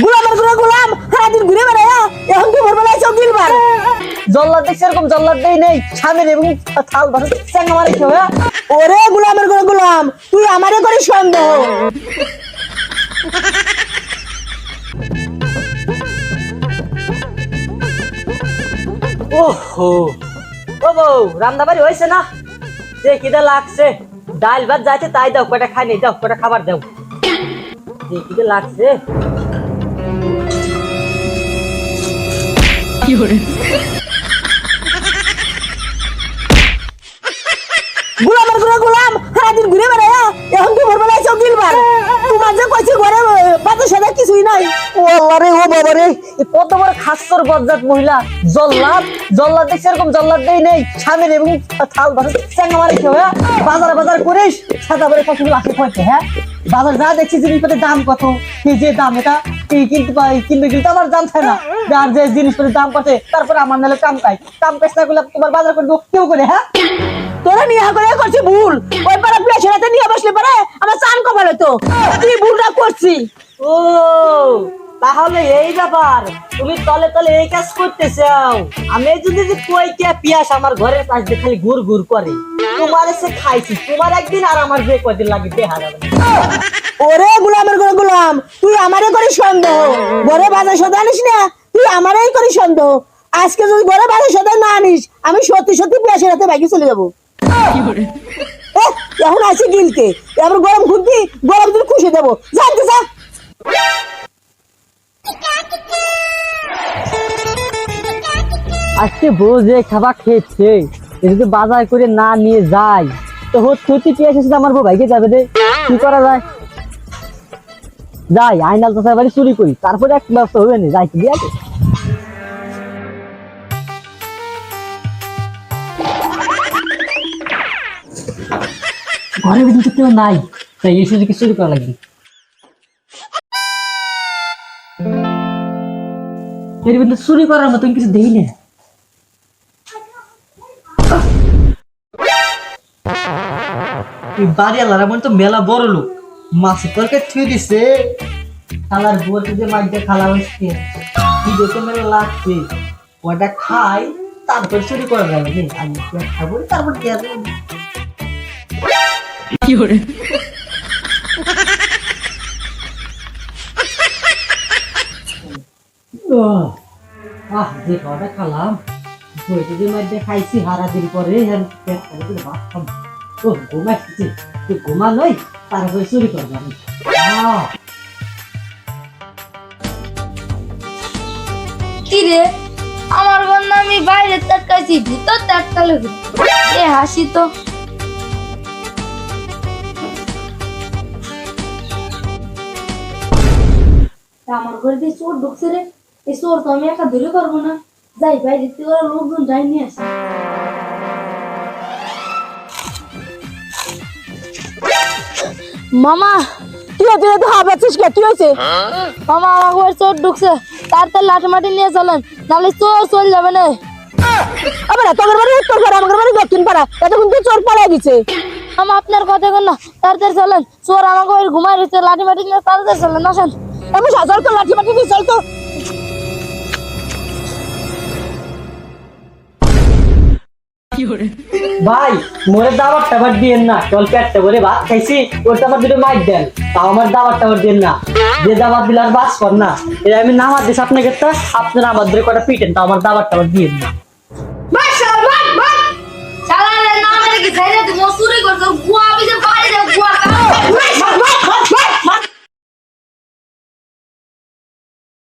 গোলামের ঘরে গোলাম সারাদিন ঘুরে বেড়ায় এখন কি ভোরবেলা এসে গিলবার জল্লাদ দেখছি এরকম জল্লাদ দেই নেই স্বামীর এবং থাল ভাষা চ্যাঙ্গা মারে খেয়ে ওরে গোলামের ঘরে গোলাম তুই আমারে করিস সন্দেহ ওহো ও বউ রান্না বাড়ি হয়েছে না যে কিটা লাগছে ডাল ভাত যাচ্ছে তাই দাও কয়টা খাই নেই দাও কয়টা খাবার দাও যে কিটা লাগছে গোলামের ঘরে গোলাম সারাদিন ঘুরে বেড়ায় এখন কি ভোরবেলা এসে গিলবার তোমার যে কইছি ঘরে বাজার সাথে কিছুই নাই ও আল্লাহ রে ও বাবা রে কত বড় খাসর বজ্জাত মহিলা জল্লাদ দেখছি এরকম জল্লাদ দেই নেই স্বামীর এবং থাল ভাষা চ্যাঙ্গা মারে খেয়ে বাজার করিস সাদা করে কতগুলো আসে কয়েছে হ্যাঁ বাজার যা দেখছি জিনিসপত্রের দাম কত এই যে দাম এটা কিনবে কিন্তু আমার দাম থাকে না যার যে জিনিসপত্রের দাম কত তারপরে আমার নাহলে কাম কাজ না করলে তোমার বাজার করে কেউ করে হ্যাঁ তোরা নিয়ে করে করছি ভুল ওই পাড়া প্লেসের হাতে নিয়ে বসলে পারে আমার চান কপাল হতো তুই ভুলটা করছি ও তাহলে এই ব্যাপার তুমি তলে তলে এই কাজ করতে চাও আমি যদি কই কে পিয়াস আমার ঘরের পাশ দিয়ে খালি ঘুর ঘুর করে তোমার এসে খাইছি তোমার একদিন আর আমার যে কয়দিন লাগে দেখা যাবে ওরে গোলামের ঘরে গোলাম তুই আমারে করিস সন্দেহ ঘরে বাজার সদা আনিস না তুই আমারই করিস সন্দেহ আজকে যদি ঘরে বাজার সদা না আনিস আমি সত্যি প্লেসের হাতে বাইকে চলে যাবো এখন আসি গিলতে এবার গরম খুঁজবি গরম তুই খুশি দেবো জানতে যা আজকে বউ যে খাবার খেয়েছে যদি বাজার করে না নিয়ে যায় তো সত্যি পেঁয়াজ এসে আমার বউ ভাইকে যাবে রে কি করা যায় যাই আইনাল তো বাড়ি চুরি করি তারপরে এক ব্যবস্থা হবে না যাই কি আছে ঘরের ভিতরে কেউ নাই তাই এই সুযোগে চুরি করা লাগবে এর ভিতরে চুরি করার মতন কিছু দেই না বাড়ি আলার মনে তো মেলা বড় লোক মাছের তরকারি থুয়ে দিছে খালার বুয়াতে যে মাইটা খালা হয়েছে কি দেখে মেলা লাগছে ওটা খাই তারপর চুরি করা যাবে আমি খাবো তারপর দেওয়া যাবে কি করে যে খাওয়াটা খালাম বইটা যে মাইটা খাইছি হারা দিন পরে ভাবতাম ও ঘুমাইছি তুই ঘুমা নই তারপরে চুরি করবো আমি কি রে আমার বন্ধু আমি বাইরে টাটকাইছি ভিতর টাটকালে এ হাসি তো আমার ঘরে দিয়ে চোর ঢুকছে রে এই চোর তো আমি একা ধরে পারবো না যাই বাইরে থেকে ওরা লোকজন যাই নিয়ে আসে মামা কি হয়েছে তো হাবাচ্ছিস কে কি হয়েছে মামা আমার ঘরে চোর ঢুকছে তার লাঠি মাটি নিয়ে চলেন নাহলে চোর চলে যাবে না আবার তোদের বাড়ি উত্তর পাড়া আমাদের বাড়ি দক্ষিণ পাড়া এটা কিন্তু চোর পাড়া গেছে মামা আপনার কথা কন না তাড়াতাড়ি চলেন চোর আমাকে ওই ঘুমাই রয়েছে লাঠি মাটি নিয়ে তাড়াতাড়ি চলেন আসেন আমি সাজার তো লাঠি মাটি দিয়ে চল তো ভাই মোরে দাবার টাবার দিয়েন না চল পেটটা করে ভাত খাইছি ওটা আমার দুটো মাইক দেন তাও আমার দাবার টাবার দিয়েন না যে দাবার দিলে আর বাস কর না আমি নামার দিস আপনাকে একটা আপনারা আমার ধরে কটা পিটেন তাও আমার দাবার টাবার দিয়েন না চুরি করছো